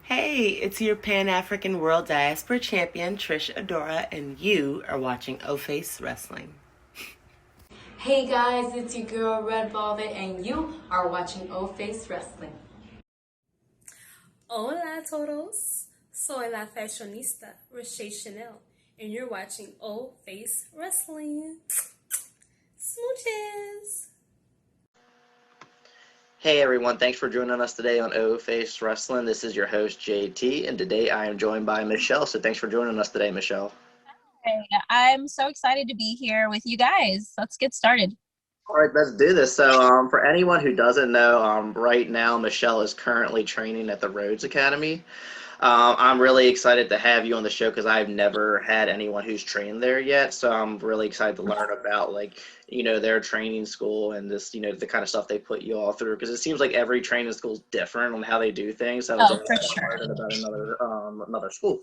Hey, it's your Pan African World Diaspora Champion, Trish Adora, and you are watching O Face Wrestling. Hey guys, it's your girl Red Velvet, and you are watching O Face Wrestling. Hola todos, soy la fashionista Roche Chanel, and you're watching O Face Wrestling. Smooches! Hey everyone, thanks for joining us today on O Face Wrestling. This is your host JT, and today I am joined by Michelle. So thanks for joining us today, Michelle. Hey, I'm so excited to be here with you guys. Let's get started. All right, let's do this. So for anyone who doesn't know, right now Michelle is currently training at the Rhodes Academy. I'm really excited to have you on the show because I've never had anyone who's trained there yet. So I'm really excited to learn about their training school and this, the kind of stuff they put you all through. Because it seems like every training school is different on how they do things. So it's For sure. learning about another school.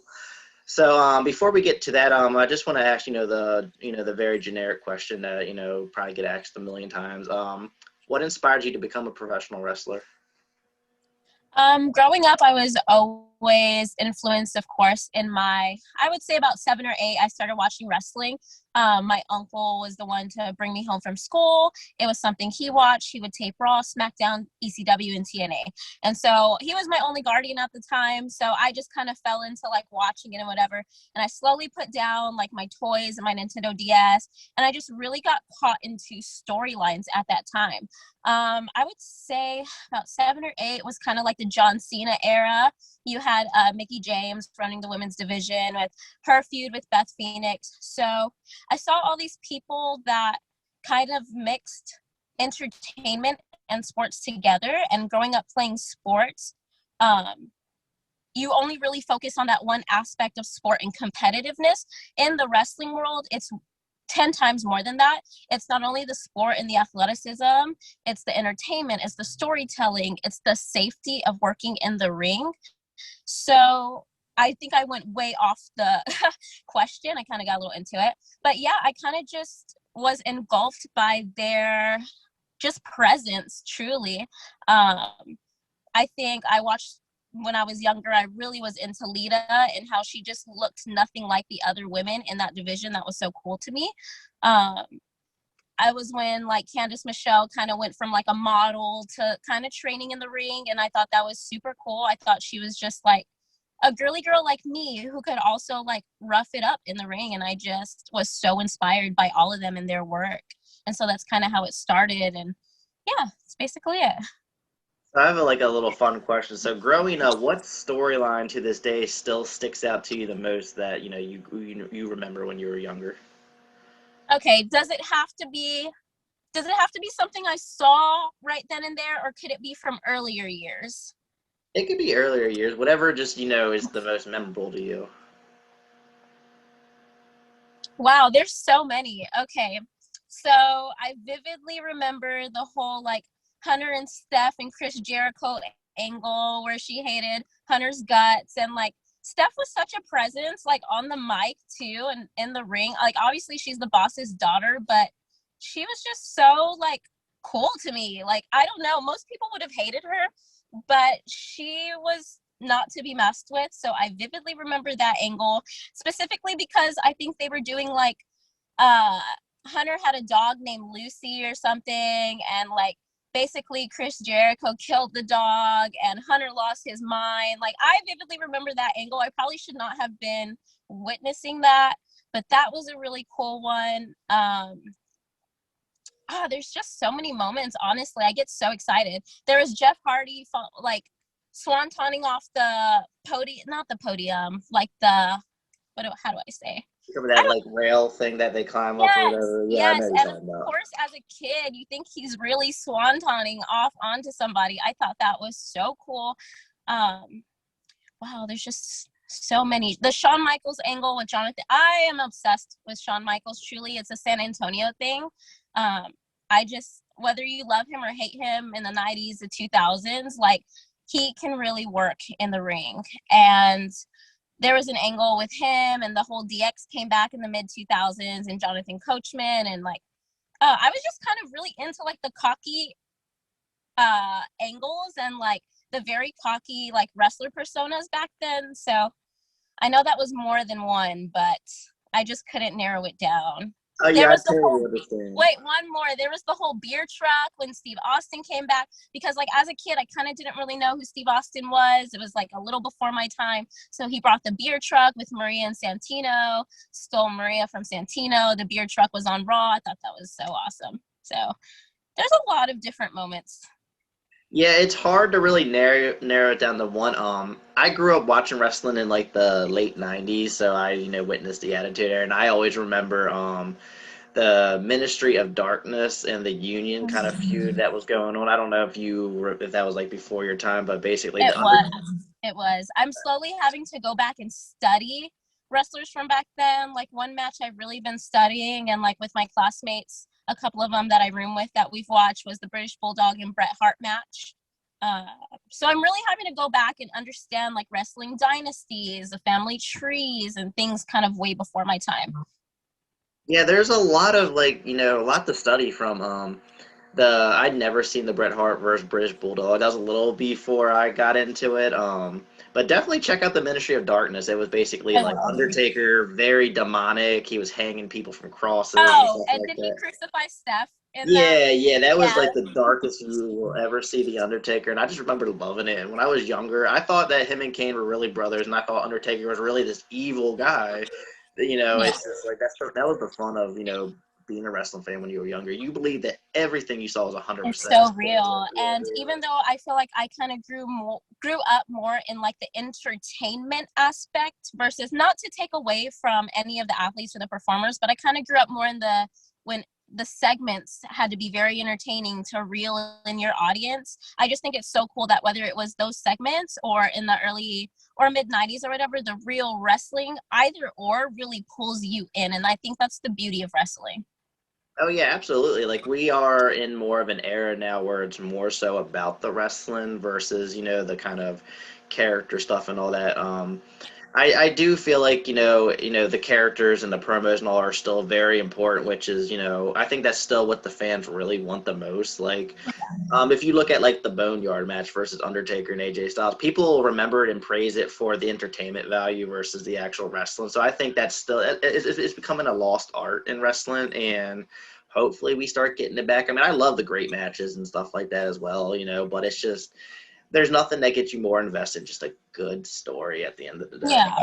So before we get to that, I just want to ask, the very generic question that, probably get asked a million times. What inspired you to become a professional wrestler? Growing up, I was always influenced, of course, I would say about 7 or 8, I started watching wrestling. My uncle was the one to bring me home from school. It was something he watched. He would tape Raw, SmackDown, ECW, and TNA. And so he was my only guardian at the time. So I just kind of fell into like watching it and whatever. And I slowly put down like my toys and my Nintendo DS. And I just really got caught into storylines at that time. I would say about 7 or 8 was kind of like the John Cena era. You had Mickie James running the women's division with her feud with Beth Phoenix. So I saw all these people that kind of mixed entertainment and sports together. And growing up playing sports, you only really focus on that one aspect of sport and competitiveness. In the wrestling world, it's 10 times more than that. It's not only the sport and the athleticism, it's the entertainment, it's the storytelling, it's the safety of working in the ring. So I think I went way off the question. I kind of got a little into it. But yeah, I kind of just was engulfed by their just presence, truly. I think I watched when I was younger, I really was into Lita and how she just looked nothing like the other women in that division. That was so cool to me. I was when like Candice Michelle kind of went from like a model to kind of training in the ring. And I thought that was super cool. I thought she was just like a girly girl like me who could also like rough it up in the ring. And I just was so inspired by all of them and their work. And so that's kind of how it started. And yeah, that's basically it. I have a little fun question. So growing up, what storyline to this day still sticks out to you the most that you remember when you were younger? Okay, does it have to be something I saw right then and there, or could it be from earlier years? It could be earlier years, whatever just is the most memorable to you. Wow, there's so many. Okay, so I vividly remember the whole like Hunter and Steph and Chris Jericho angle where she hated Hunter's guts, and like Steph was such a presence like on the mic too and in the ring. Like obviously she's the boss's daughter, but she was just so like cool to me. Like I don't know, most people would have hated her, but she was not to be messed with. So I vividly remember that angle specifically because I think they were doing like uh Hunter had a dog named Lucy or something, and like basically Chris Jericho killed the dog and Hunter lost his mind. Like I vividly remember that angle. I probably should not have been witnessing that, but that was a really cool one. There's just so many moments. Honestly, I get so excited. There was Jeff Hardy like swantoning off the podium, not the podium, like the how do I say? Remember that rail thing that they climb up or Yes, whatever? Yeah, I yes. know you're And of talking about. course, as a kid, you think he's really swantoning off onto somebody. I thought that was so cool. Um, wow, there's just so many. The Shawn Michaels angle with Jonathan. I am obsessed with Shawn Michaels. Truly, it's a San Antonio thing. I just, whether you love him or hate him in the 90s, the 2000s, like he can really work in the ring. And there was an angle with him and the whole DX came back in the mid 2000s and Jonathan Coachman. And like, I was just kind of really into like the cocky angles and like the very cocky like wrestler personas back then. So I know that was more than one, but I just couldn't narrow it down. Oh There yeah, I was the totally whole understand. Wait, one more. There was the whole beer truck when Steve Austin came back, because like as a kid I kind of didn't really know who Steve Austin was. It was like a little before my time. So he brought the beer truck with Maria and Santino, stole Maria from Santino. The beer truck was on Raw. I thought that was so awesome. So there's a lot of different moments. Yeah, it's hard to really narrow it down to one. I grew up watching wrestling in like the late '90s, so I witnessed the Attitude Era, and I always remember the Ministry of Darkness and the Union kind of feud that was going on. I don't know if that was like before your time, but basically It was. It was. I'm slowly having to go back and study wrestlers from back then. Like one match I've really been studying, and like with my classmates, a couple of them that I room with that we've watched, was the British Bulldog and Bret Hart match. Uh, so I'm really having to go back and understand like wrestling dynasties, the family trees, and things kind of way before my time. Yeah, there's a lot of like a lot to study from I'd never seen the Bret Hart versus British Bulldog. That was a little before I got into it. But definitely check out the Ministry of Darkness. It was basically I like will. Undertaker, very demonic. He was hanging people from crosses and Oh, stuff and like did he that. crucify Steph in that? Yeah, yeah, that was Yeah. like the darkest you will ever see the Undertaker, and I just remember loving it. And when I was younger, I thought that him and Kane were really brothers, and I thought Undertaker was really this evil guy. Yeah. It's just like that was the fun of being a wrestling fan when you were younger. You believed that everything you saw was It's 100%. so real. And even though I feel like I kind of grew up more in like the entertainment aspect, versus, not to take away from any of the athletes or the performers, but I kind of grew up more in when the segments had to be very entertaining to reel in your audience. I just think it's so cool that whether it was those segments or in the early or mid 90s or whatever, the real wrestling, either or, really pulls you in. And I think that's the beauty of wrestling. Oh yeah, absolutely. Like we are in more of an era now where it's more so about the wrestling versus, the kind of character stuff and all that. I do feel like, the characters and the promos and all are still very important, which is, I think that's still what the fans really want the most. Like, if you look at like the Boneyard match versus Undertaker and AJ Styles, people remember it and praise it for the entertainment value versus the actual wrestling. So I think that's still it's becoming a lost art in wrestling, and hopefully we start getting it back. I mean, I love the great matches and stuff like that as well, but it's just there's nothing that gets you more invested, just a good story at the end of the day. Yeah.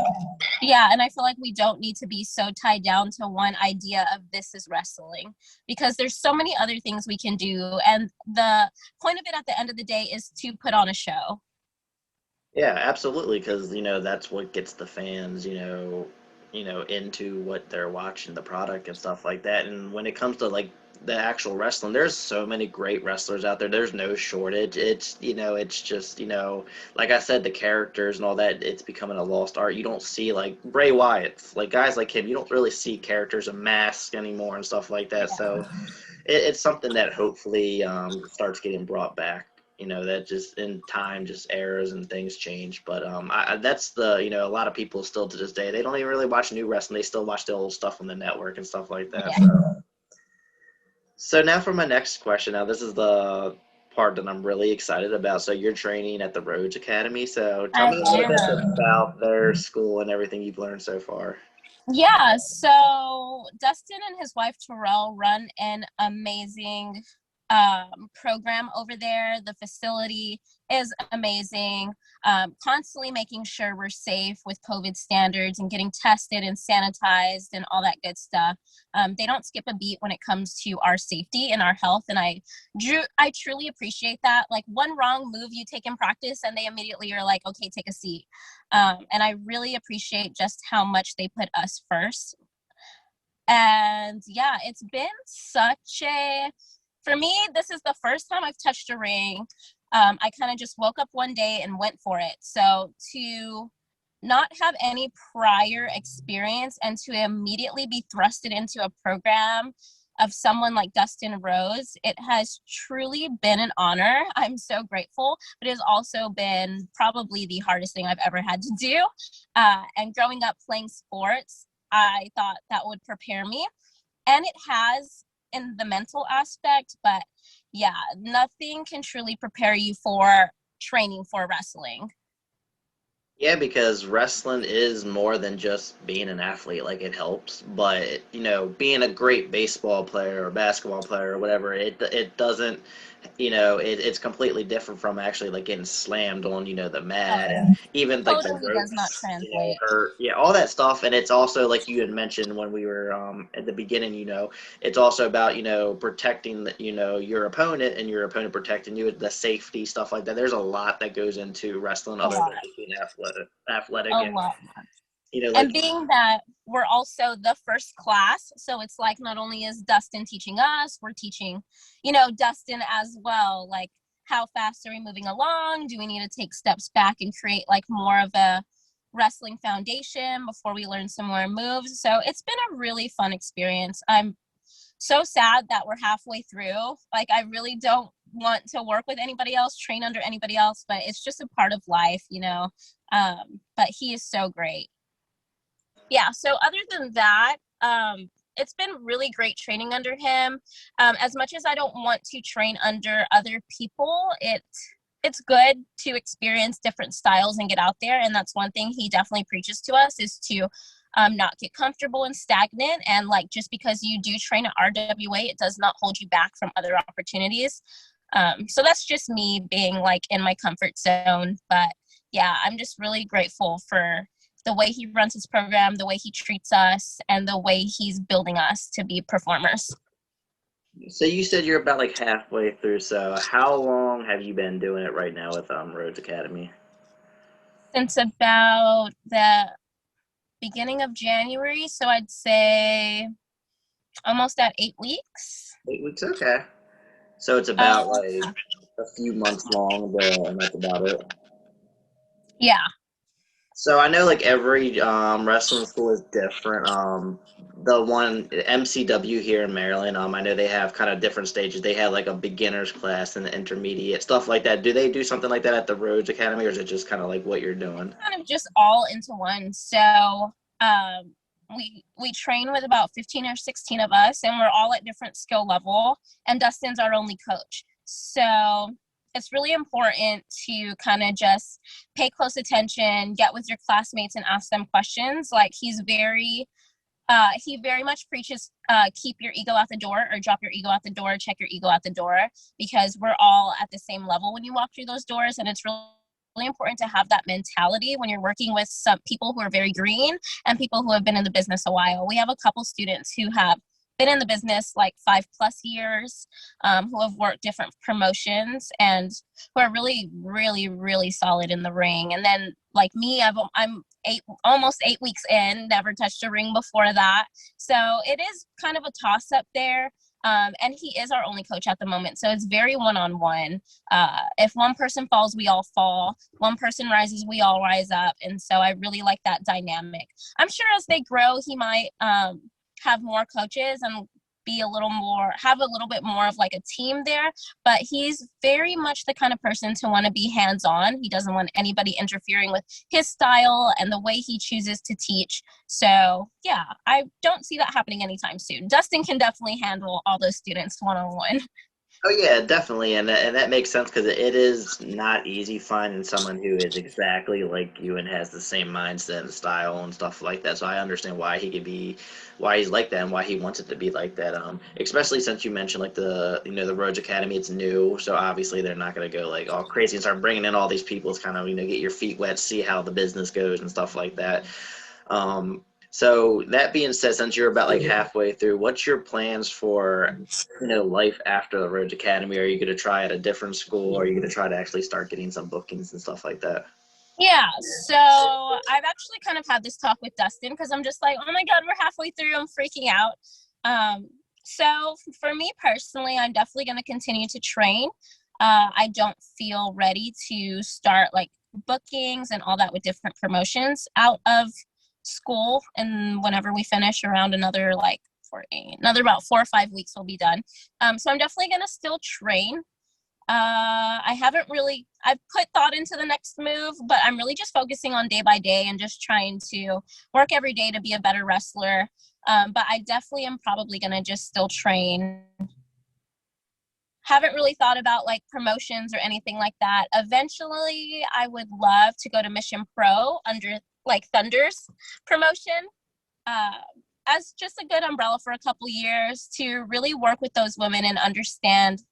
Yeah. And I feel like we don't need to be so tied down to one idea of this is wrestling, because there's so many other things we can do. And the point of it at the end of the day is to put on a show. Yeah, absolutely, because that's what gets the fans, into what they're watching, the product and stuff like that. And when it comes to like the actual wrestling, there's so many great wrestlers out there. There's no shortage. It's just, like I said, the characters and all that, it's becoming a lost art. You don't see like Bray Wyatt, like guys like him, you don't really see characters of masks anymore and stuff like that. So it's something that hopefully starts getting brought back. That just in time, just eras and things change. But that's a lot of people still to this day, they don't even really watch new wrestling. They still watch the old stuff on the network and stuff like that. Yeah. So now for my next question. Now, this is the part that I'm really excited about. So you're training at the Rhodes Academy. So tell I me a little bit am. about their school and everything you've learned so far. Yeah, so Dustin and his wife Terrell run an amazing program over there. The facility is amazing. Constantly making sure we're safe with COVID standards and getting tested and sanitized and all that good stuff. They don't skip a beat when it comes to our safety and our health, and I truly appreciate that. Like one wrong move you take in practice, and they immediately are like, "Okay, take a seat." And I really appreciate just how much they put us first. And yeah, it's been for me, this is the first time I've touched a ring. I kind of just woke up one day and went for it. So to not have any prior experience and to immediately be thrusted into a program of someone like Dustin Rhodes, it has truly been an honor. I'm so grateful, but it has also been probably the hardest thing I've ever had to do. And growing up playing sports, I thought that would prepare me, and it has in the mental aspect, but yeah, nothing can truly prepare you for training for wrestling. Yeah, because wrestling is more than just being an athlete. Like it helps, but being a great baseball player or basketball player or whatever, it doesn't. It's completely different from actually like getting slammed on the mat, Oh, and even like the totally does not ropes, translate. hurt, yeah, all that stuff. And it's also like you had mentioned when we were at the beginning. It's also about protecting your opponent and your opponent protecting you, the safety stuff like that. There's a lot that goes into wrestling A other lot. than just being athletic, A and lot. like And being that we're also the first class, so it's like not only is Dustin teaching us, we're teaching, Dustin as well. Like, how fast are we moving along? Do we need to take steps back and create like more of a wrestling foundation before we learn some more moves? So it's been a really fun experience. I'm so sad that we're halfway through. Like, I really don't want to work with anybody else, train under anybody else, but it's just a part of life, But he is so great. Yeah, so other than that, it's been really great training under him. As much as I don't want to train under other people, it's good to experience different styles and get out there. And that's one thing he definitely preaches to us, is to not get comfortable and stagnant. And like, just because you do train at RWA, it does not hold you back from other opportunities. So that's just me being like in my comfort zone. But yeah, I'm just really grateful for the way he runs his program, the way he treats us, and the way he's building us to be performers. So you said you're about like halfway through. So how long have you been doing it right now with Rhodes Academy? Since about the beginning of January, so I'd say almost at 8 weeks. 8 weeks, okay. So it's about like a few months long, and that's about it. Yeah. So I know like every wrestling school is different. The one MCW here in Maryland, I know they have kind of different stages. They have like a beginner's class and the intermediate stuff like that. Do they do something like that at the Rhodes Academy, or is it just kind of like what you're doing? Kind of just all into one. So we train with about 15 or 16 of us, and we're all at different skill level, and Dustin's our only coach. So it's really important to kind of just pay close attention, get with your classmates and ask them questions. Like, he very much preaches, keep your ego out the door, or drop your ego out the door, check your ego out the door, because we're all at the same level when you walk through those doors. And it's really important to have that mentality when you're working with some people who are very green and people who have been in the business a while. We have a couple students who have been in the business like 5+ years, who have worked different promotions and who are really, really, really solid in the ring. And then like me, I'm almost 8 weeks in, never touched a ring before that. So it is kind of a toss up there. And he is our only coach at the moment. So it's very one-on-one. If one person falls, we all fall. One person rises, we all rise up. And so I really like that dynamic. I'm sure as they grow, he might have more coaches and have a little bit more of like a team there, but he's very much the kind of person to want to be hands-on. He doesn't want anybody interfering with his style and the way he chooses to teach. So yeah, I don't see that happening anytime soon. Dustin can definitely handle all those students one-on-one. Oh yeah, definitely, and that makes sense because it is not easy finding someone who is exactly like you and has the same mindset and style and stuff like that. So I understand why why he's like that and why he wants it to be like that. Especially since you mentioned like the Rhodes Academy, it's new, so obviously they're not gonna go like all crazy and start bringing in all these people to kind of get your feet wet, see how the business goes and stuff like that. So that being said, since you're about like halfway through, what's your plans for, life after the Rhodes Academy? Are you going to try at a different school? Or are you going to try to actually start getting some bookings and stuff like that? Yeah, so I've actually kind of had this talk with Dustin because I'm just like, oh my God, we're halfway through. I'm freaking out. So for me personally, I'm definitely going to continue to train. I don't feel ready to start like bookings and all that with different promotions out of school, and whenever we finish around another about 4 or 5 weeks we'll be done. So I'm definitely gonna still train. I've put thought into the next move, but I'm really just focusing on day by day and just trying to work every day to be a better wrestler. But I definitely am probably gonna just still train. haven't really thought about like promotions or anything like that. Eventually, I would love to go to Mission Pro under like Thunder's promotion, uh, as just a good umbrella for a couple years to really work with those women and understand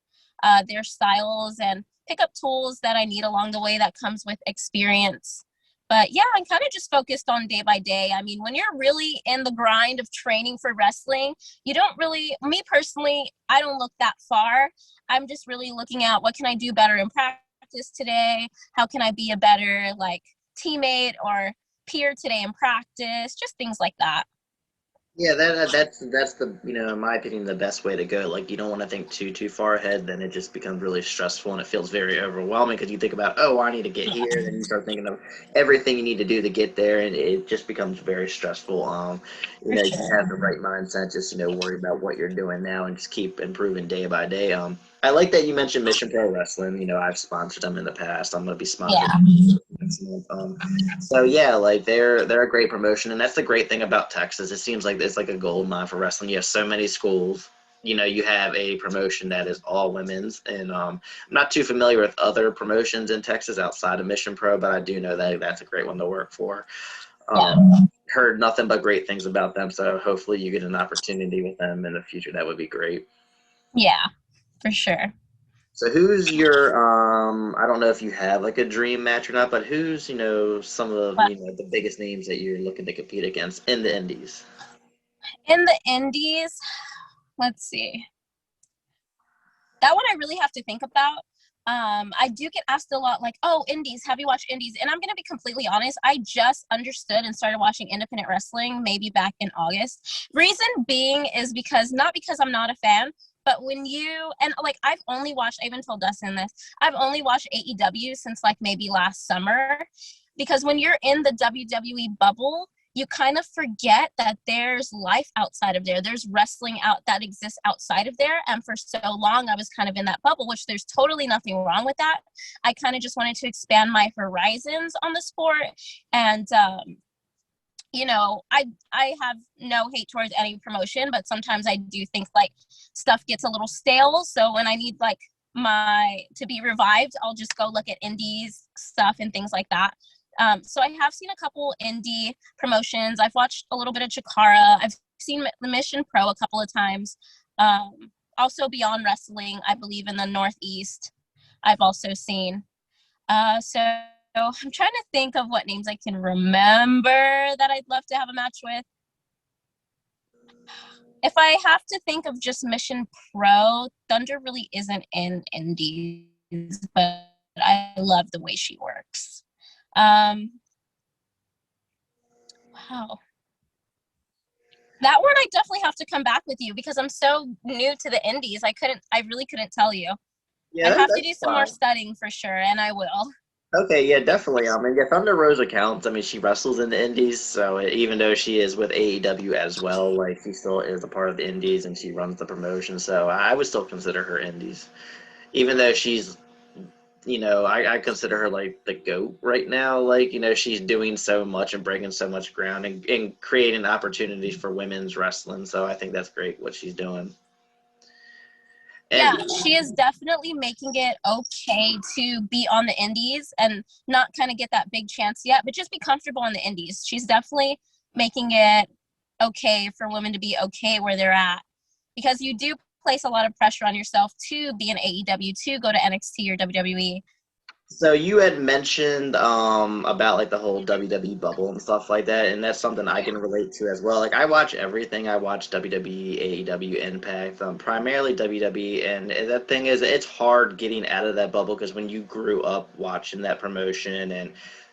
their styles and pick up tools that I need along the way that comes with experience. But yeah, I'm kind of just focused on day by day. I mean, when you're really in the grind of training for wrestling, you don't really, me personally, I don't look that far. I'm just really looking at what can I do better in practice today? How can I be a better like teammate or peer today in practice? Just things like that. Yeah, that's the, in my opinion, the best way to go. Like, you don't want to think too far ahead, then it just becomes really stressful and it feels very overwhelming because you think about, oh, I need to get here, and then you start thinking of everything you need to do to get there, and it just becomes very stressful. You have the right mindset, just worry about what you're doing now and just keep improving day by day. I like that you mentioned Mission Pro Wrestling. I've sponsored them in the past. I'm going to be sponsored next month. So yeah, like they're a great promotion, and that's the great thing about Texas. It seems like it's like a gold mine for wrestling. You have so many schools. You have a promotion that is all women's, and I'm not too familiar with other promotions in Texas outside of Mission Pro, but I do know that that's a great one to work for. Heard nothing but great things about them, so hopefully you get an opportunity with them in the future. That would be great. Yeah, for sure. So who's your I don't know if you have like a dream match or not, but who's, some of the biggest names that you're looking to compete against in the indies? In the indies, let's see. That one I really have to think about. I do get asked a lot like, oh, indies, have you watched indies? And I'm going to be completely honest. I just understood and started watching independent wrestling maybe back in August. Reason being is not because I'm not a fan, but when and like I even told Dustin this, I've only watched AEW since like maybe last summer, because when you're in the WWE bubble, you kind of forget that there's life outside of there. There's wrestling that exists outside of there. And for so long, I was kind of in that bubble, which there's totally nothing wrong with that. I kind of just wanted to expand my horizons on the sport. And, I have no hate towards any promotion, but sometimes I do think like stuff gets a little stale. So when I need like to be revived, I'll just go look at indies stuff and things like that. So I have seen a couple indie promotions. I've watched a little bit of Chikara. I've seen the Mission Pro a couple of times. Also Beyond Wrestling, I believe in the Northeast, I've also seen. So I'm trying to think of what names I can remember that I'd love to have a match with. If I have to think of just Mission Pro, Thunder really isn't in indies, but I love the way she works. Wow. That one I definitely have to come back with you because I'm so new to the indies. I really couldn't tell you. Yeah, I have to do some more studying for sure, and I will. Okay, yeah, definitely. Thunder Rosa counts. She wrestles in the indies, so even though she is with AEW as well, like she still is a part of the indies and she runs the promotion. So I would still consider her indies, even though she's, I consider her like the GOAT right now. Like, she's doing so much and breaking so much ground and creating opportunities for women's wrestling. So I think that's great what she's doing. Yeah, she is definitely making it okay to be on the indies and not kind of get that big chance yet, but just be comfortable on the indies. She's definitely making it okay for women to be okay where they're at, because you do place a lot of pressure on yourself to be an AEW, to go to NXT or WWE. So you had mentioned about like the whole WWE bubble and stuff like that, and that's something I can relate to as well. Like I watch everything. I watch WWE, AEW, Impact, primarily WWE, and the thing is, it's hard getting out of that bubble because when you grew up watching that promotion and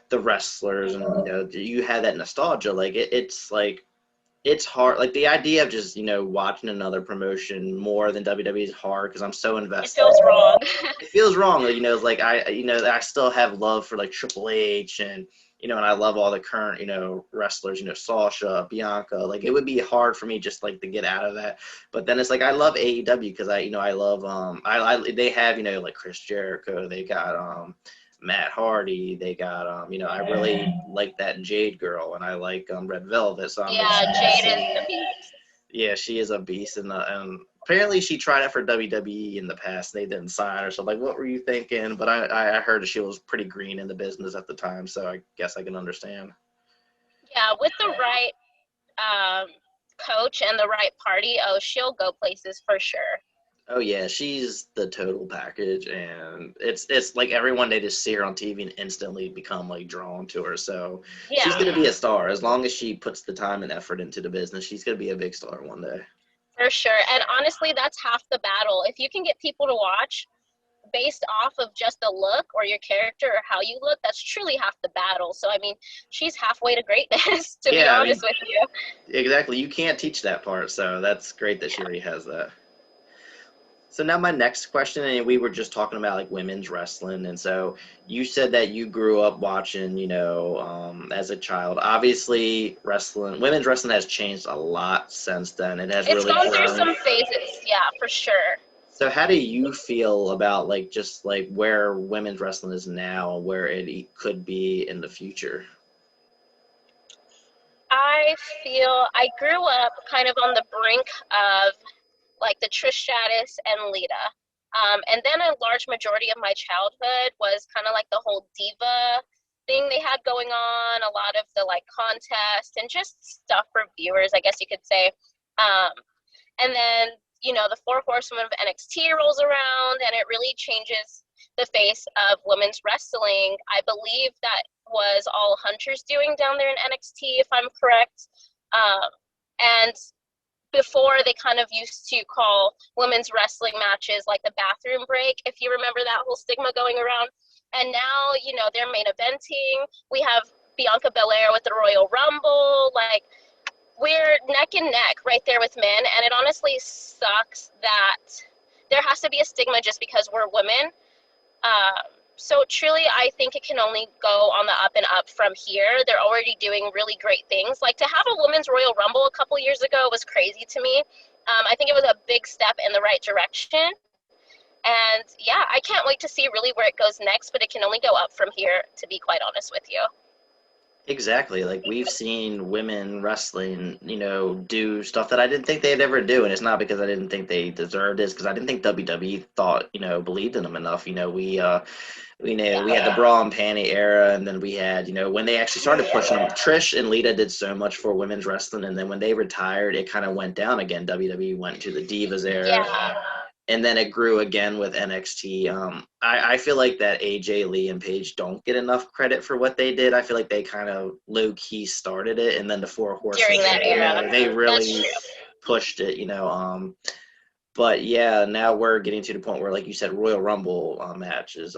the wrestlers, and you have that nostalgia. Like it's like it's hard. Like the idea of just watching another promotion more than WWE is hard because I'm so invested. It feels wrong. It feels wrong. It's like I still have love for like Triple H and and I love all the current wrestlers. Sasha, Bianca. Like it would be hard for me just like to get out of that. But then it's like I love AEW because I love they have like Chris Jericho. They got Matt Hardy. They got I really like that Jade girl, and I like Red Velvet. So I'm Yeah, Jade is the beast. yeah, she is a beast, and apparently she tried it for WWE in the past. They didn't sign her. So, like, what were you thinking? But I heard that she was pretty green in the business at the time, so I guess I can understand. Yeah, with the right um, coach and the right party, oh, she'll go places for sure. Oh yeah, she's the total package, and it's like everyone, they just see her on TV and instantly become like drawn to her. So she's Yeah, gonna be a star as long as she puts the time and effort into the business. She's gonna be a big star one day. for sure. And honestly, that's half the battle. If you can get people to watch based off of just the look or your character or how you look, that's truly half the battle. So, I mean, she's halfway to greatness, to be Yeah, I mean, honest with you. exactly. You can't teach that part, so that's great that she already has that. So now my next question, and we were just talking about like women's wrestling, and so you said that you grew up watching, as a child. Obviously, women's wrestling has changed a lot since then. It has It's really gone through grown. some phases, yeah, for sure. So how do you feel about like just like where women's wrestling is now, and where it could be in the future? I feel I grew up kind of on the brink of like the Trish Stratus and Lita. And then a large majority of my childhood was kind of like the whole diva thing they had going on, a lot of the like contests and just stuff for viewers, I guess you could say. Um, and then, the Four Horsewomen of NXT rolls around and it really changes the face of women's wrestling. I believe that was all Hunter's doing down there in NXT, if I'm correct. And before they kind of used to call women's wrestling matches like the bathroom break, if you remember that whole stigma going around. And now, they're main eventing. We have Bianca Belair with the Royal Rumble. Like, we're neck and neck right there with men. And it honestly sucks that there has to be a stigma just because we're women. So truly, I think it can only go on the up and up from here. They're already doing really great things. Like to have a women's Royal Rumble a couple years ago was crazy to me. I think it was a big step in the right direction. And yeah, I can't wait to see really where it goes next, but it can only go up from here, to be quite honest with you. Exactly. Like we've seen women wrestling, do stuff that I didn't think they'd ever do. And it's not because I didn't think they deserved it, because I didn't think WWE thought, believed in them enough. We had the bra and panty era, and then we had, when they actually started pushing them. Trish and Lita did so much for women's wrestling, and then when they retired, it kind of went down again. WWE went to the Divas era. Yeah. And then it grew again with NXT. I feel like that AJ Lee and Paige don't get enough credit for what they did. I feel like they kind of low key started it, and then the Four Horsemen During that era, they really pushed it. But yeah, now we're getting to the point where, like you said, Royal Rumble matches,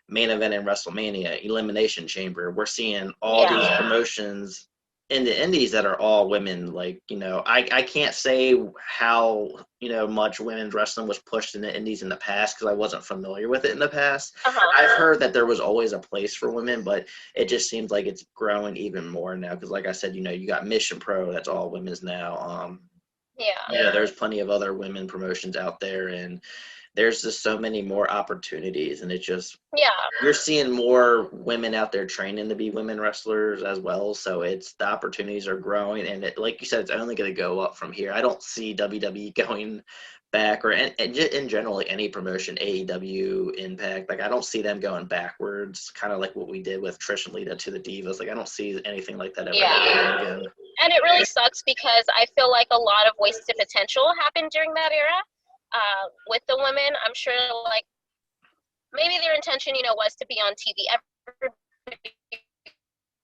main event in WrestleMania, Elimination Chamber. We're seeing all these promotions in the indies that are all women. Like, I can't say how, much women's wrestling was pushed in the indies in the past because I wasn't familiar with it in the past. I've heard that there was always a place for women, but it just seems like it's growing even more now because, like I said, you got Mission Pro, that's all women's now. There's plenty of other women promotions out there, and there's just so many more opportunities, and it just you're seeing more women out there training to be women wrestlers as well. So the opportunities are growing, and like you said, it's only going to go up from here. I don't see WWE going back, or in general, like any promotion, AEW, Impact. Like I don't see them going backwards. Kind of like what we did with Trish and Lita to the Divas. Like I don't see anything like that ever happening again. And it really sucks because I feel like a lot of wasted potential happened during that era. With the women, I'm sure like maybe their intention, was to be on TV. Everybody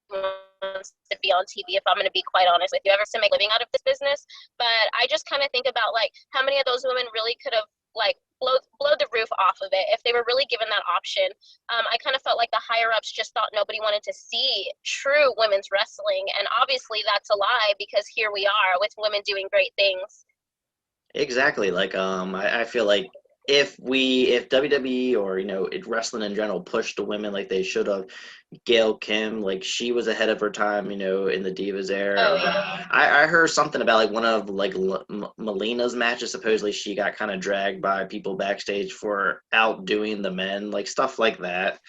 wants to be on TV, if I'm going to be quite honest with you, ever to make a living out of this business. But I just kind of think about like how many of those women really could have like blow the roof off of it if they were really given that option. I kind of felt like the higher ups just thought nobody wanted to see true women's wrestling, and obviously that's a lie because here we are with women doing great things. Exactly. Like, I feel like if WWE or, wrestling in general pushed the women like they should have, Gail Kim, like she was ahead of her time, in the Divas era. Oh, yeah. I heard something about like one of like Melina's matches. Supposedly she got kind of dragged by people backstage for outdoing the men, like stuff like that.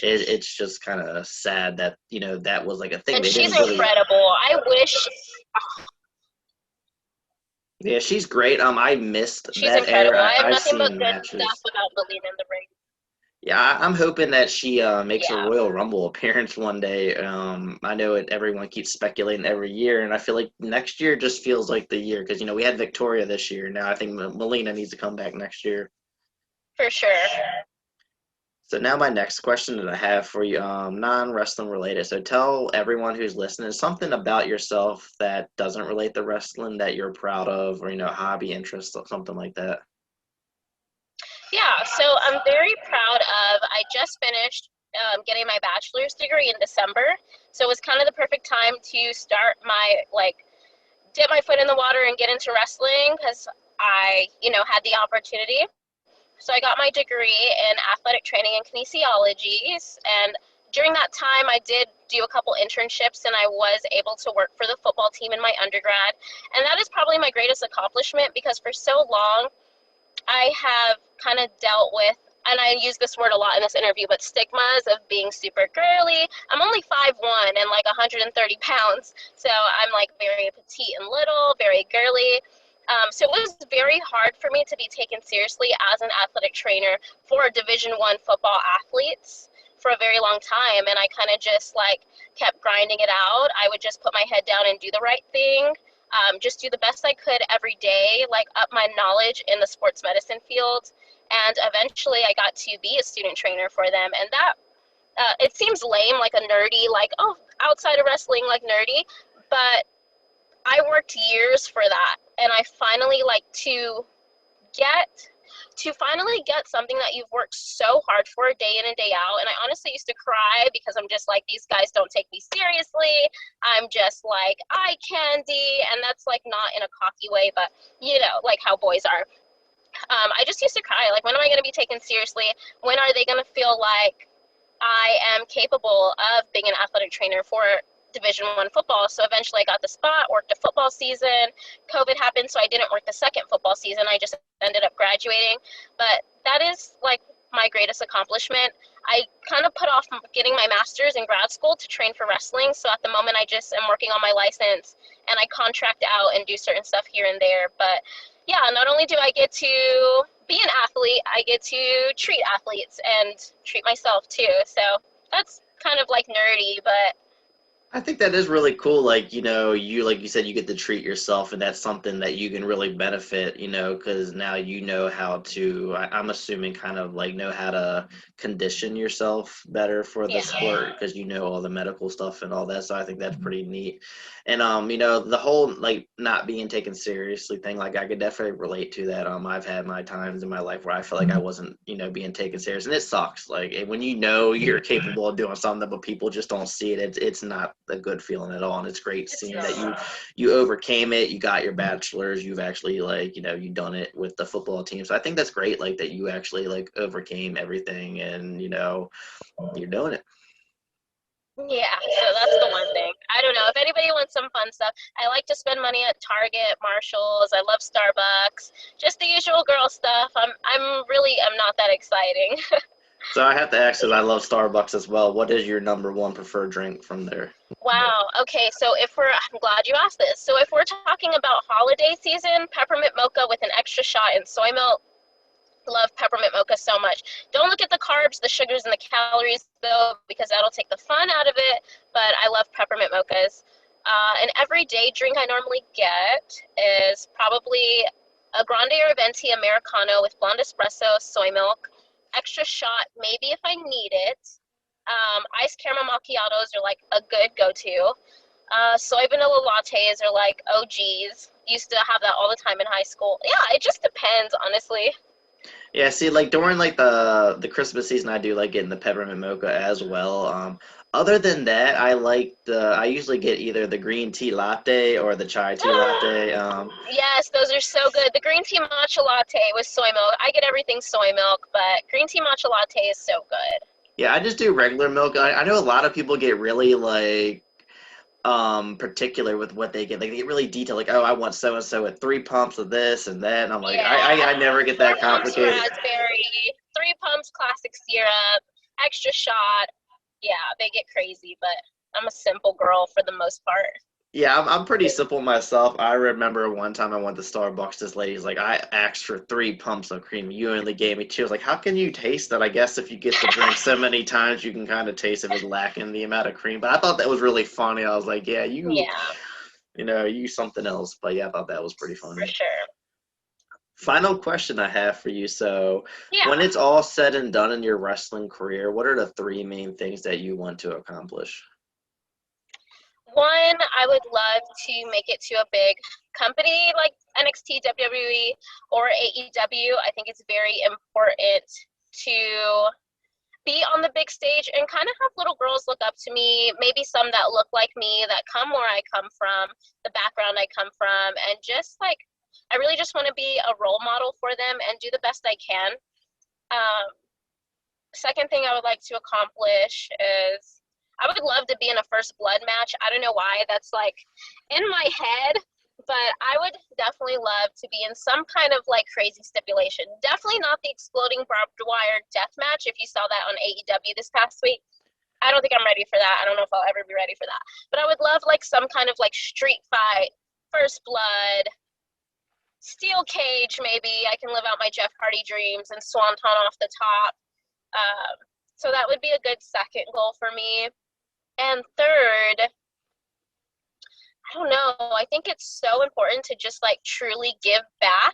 It's just kind of sad that, that was like a thing. And she's incredible. I wish Yeah, she's great. I missed She's that era. incredible. I have I've nothing but seen good stuff matches. about Melina in the ring. Yeah, I'm hoping that she makes a Yeah, Royal Rumble appearance one day. I know everyone keeps speculating every year, and I feel like next year just feels like the year because we had Victoria this year. Now I think Melina needs to come back next year. for sure. So now my next question that I have for you, non-wrestling related. So tell everyone who's listening something about yourself that doesn't relate to wrestling that you're proud of, or hobby, interest, or something like that. Yeah, so I'm very proud of. I just finished getting my bachelor's degree in December, so it was kind of the perfect time to start my dip my foot in the water and get into wrestling because I had the opportunity. So I got my degree in athletic training and kinesiology, and during that time I did do a couple internships and I was able to work for the football team in my undergrad, and that is probably my greatest accomplishment because for so long I have kind of dealt with, and I use this word a lot in this interview, but stigmas of being super girly. I'm only 5'1" and like 130 pounds, so I'm like very petite and little, very girly. So it was very hard for me to be taken seriously as an athletic trainer for Division I football athletes for a very long time, and I kind of just like kept grinding it out. I would just put my head down and do the right thing, just do the best I could every day, like up my knowledge in the sports medicine field. And eventually I got to be a student trainer for them. And that, it seems lame, like a nerdy, like, oh, outside of wrestling, like nerdy. But I worked years for that. And I finally get get something that you've worked so hard for day in and day out. And I honestly used to cry because I'm just like, these guys don't take me seriously. I'm just like eye candy. And that's like not in a cocky way, but like how boys are. I just used to cry. Like, when am I going to be taken seriously? When are they going to feel like I am capable of being an athletic trainer for Division I football? So eventually I got the spot, worked a football season. COVID happened, so I didn't work the second football season. I just ended up graduating. But that is like my greatest accomplishment. I kind of put off getting my master's in grad school to train for wrestling. So at the moment I just am working on my license and I contract out and do certain stuff here and there. But yeah, not only do I get to be an athlete, I get to treat athletes and treat myself too. So that's kind of like nerdy, but I think that is really cool. Like you said, you get to treat yourself, and that's something that you can really benefit, because now how to, I'm assuming, kind of like know how to condition yourself better for the yeah. sport because you know all the medical stuff and all that. So I think that's pretty neat. And the whole like not being taken seriously thing, like I could definitely relate to that. I've had my times in my life where I feel like I wasn't, being taken serious, and it sucks. Like when you're capable of doing something, but people just don't see it. It's not a good feeling at all, and it's great It's seeing that not. you overcame it. You got your bachelor's. You've actually you've done it with the football team. So I think that's great. Like that you actually like overcame everything, and you're doing it. Yeah, so that's the one thing. I don't know. If anybody wants some fun stuff, I like to spend money at Target, Marshalls. I love Starbucks. Just the usual girl stuff. I'm not that exciting. So I have to ask, because I love Starbucks as well. What is your number one preferred drink from there? Wow. Okay, so I'm glad you asked this. So if we're talking about holiday season, peppermint mocha with an extra shot in soy milk. Love peppermint mocha so much. Don't look at the carbs, the sugars, and the calories though, because that'll take the fun out of it. But I love peppermint mochas. An everyday drink I normally get is probably a grande or venti americano with blonde espresso, soy milk, extra shot maybe if I need it. Iced caramel macchiatos are like a good go-to. Soy vanilla lattes are like OGs. Used to have that all the time in high school. Yeah, it just depends, honestly. Yeah, see, like during like the Christmas season, I do like getting the peppermint mocha as well. Other than that, I usually get either the green tea latte or the chai tea latte. Yes, those are so good. The green tea matcha latte with soy milk. I get everything soy milk, but green tea matcha latte is so good. Yeah, I just do regular milk. I know a lot of people get really like particular with what they get. Like they get really detailed, like, oh, I want so and so at 3 pumps of this and that, and I'm like, Yeah. I never get Four that pumps complicated. raspberry, 3 pumps classic syrup, extra shot. Yeah, they get crazy, but I'm a simple girl for the most part. Yeah, I'm pretty simple myself. I remember one time I went to Starbucks. This lady's like, I asked for 3 pumps of cream. You only gave me 2. I was like, how can you taste that? I guess if you get the drink so many times, you can kind of taste if it's lacking the amount of cream. But I thought that was really funny. I was like, yeah, Yeah, you something else. But yeah, I thought that was pretty for funny. sure. Final question I have for you. So, Yeah. when it's all said and done in your wrestling career, what are the 3 main things that you want to accomplish? One, I would love to make it to a big company like NXT, WWE, or AEW. I think it's very important to be on the big stage and kind of have little girls look up to me, maybe some that look like me, that come where I come from, the background I come from, and just like, I really just want to be a role model for them and do the best I can. Um, Second thing I would like to accomplish is I would love to be in a first blood match. I don't know why that's like in my head, but I would definitely love to be in some kind of like crazy stipulation. Definitely not the exploding barbed wire death match if you saw that on AEW this past week. I don't think I'm ready for that. I don't know if I'll ever be ready for that. But I would love like some kind of like street fight, first blood, steel cage maybe. I can live out my Jeff Hardy dreams and swanton off the top. So that would be a good second goal for me. And third, I don't know. I think it's so important to just like truly give back.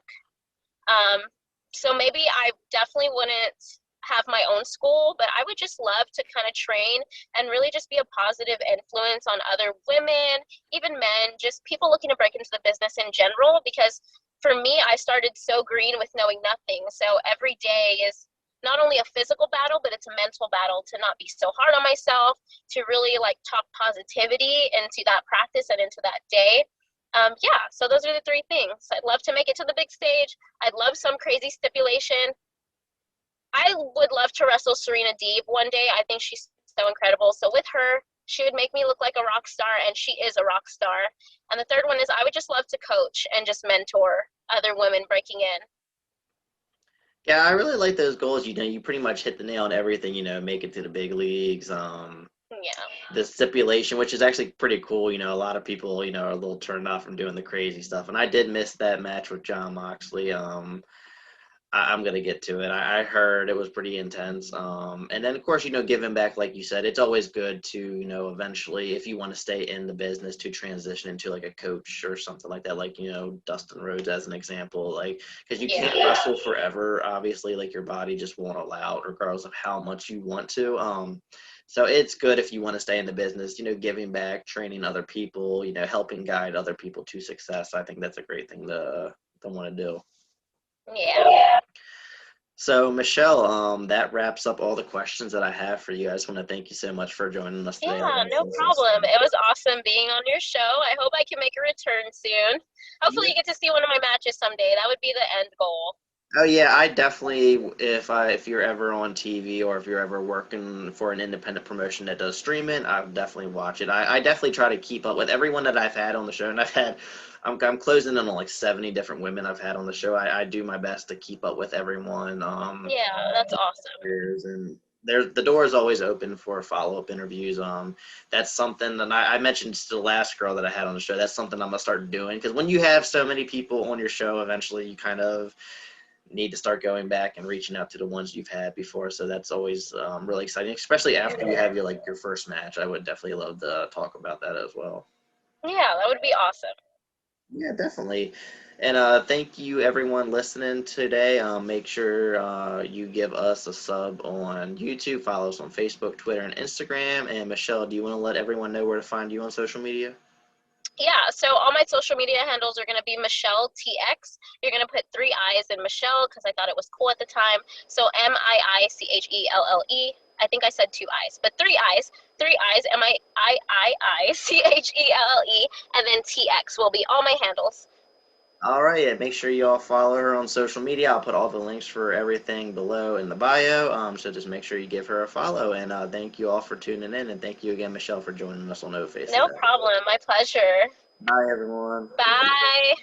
Um, so maybe I definitely wouldn't have my own school, but I would just love to kind of train and really just be a positive influence on other women, even men, just people looking to break into the business in general. Because for me, I started so green with knowing nothing. So every day is not only a physical battle, but it's a mental battle to not be so hard on myself, to really like talk positivity into that practice and into that day. Yeah, so those are the 3 things. I'd love to make it to the big stage. I'd love some crazy stipulation. I would love to wrestle Serena Deeb one day. I think she's so incredible. So with her, she would make me look like a rock star, and she is a rock star. And the third one is I would just love to coach and just mentor other women breaking in. Yeah, I really like those goals. You pretty much hit the nail on everything, make it to the big leagues. Yeah. The stipulation, which is actually pretty cool. A lot of people, are a little turned off from doing the crazy stuff. And I did miss that match with John Moxley. I'm gonna get to it. I heard it was pretty intense. And then of course, giving back, like you said, it's always good to, eventually, if you want to stay in the business, to transition into like a coach or something like that. Like, Dustin Rhodes as an example, like, because you can't wrestle forever. Obviously, like your body just won't allow it, regardless of how much you want to. So it's good if you want to stay in the business, giving back, training other people, helping guide other people to success. I think that's a great thing to want to do. Yeah. So, Michelle, that wraps up all the questions that I have for you. I just want to thank you so much for joining us today. Yeah, no problem. It was awesome being on your show. I hope I can make a return soon. Hopefully, you get to see one of my matches someday. That would be the end goal. Oh yeah, I definitely, if you're ever on TV or if you're ever working for an independent promotion that does streaming, I'll definitely watch it. I definitely try to keep up with everyone that I've had on the show, and I'm closing in on like 70 different women I've had on the show. I do my best to keep up with everyone. Yeah, that's awesome. And the door is always open for follow-up interviews. That's something that I mentioned to the last girl that I had on the show. That's something I'm gonna start doing, because when you have so many people on your show, eventually you kind of need to start going back and reaching out to the ones you've had before. So that's always really exciting, especially after you have your first match. I would definitely love to talk about that as well. Yeah, that would be awesome. Yeah, definitely. And thank you, everyone listening today. Make sure you give us a sub on YouTube, follow us on Facebook, Twitter, and Instagram. And Michelle, do you want to let everyone know where to find you on social media? Yeah, so all my social media handles are going to be Michelle TX. You're going to put 3 I's in Michelle because I thought it was cool at the time. So Miichelle. I think I said 2 I's, but 3 I's. 3 I's, Miiichelle, and then TX will be all my handles. All right, and make sure you all follow her on social media. I'll put all the links for everything below in the bio. So just make sure you give her a follow. And thank you all for tuning in. And thank you again, Michelle, for joining us on No Face. No problem. My pleasure. Bye, everyone. Bye.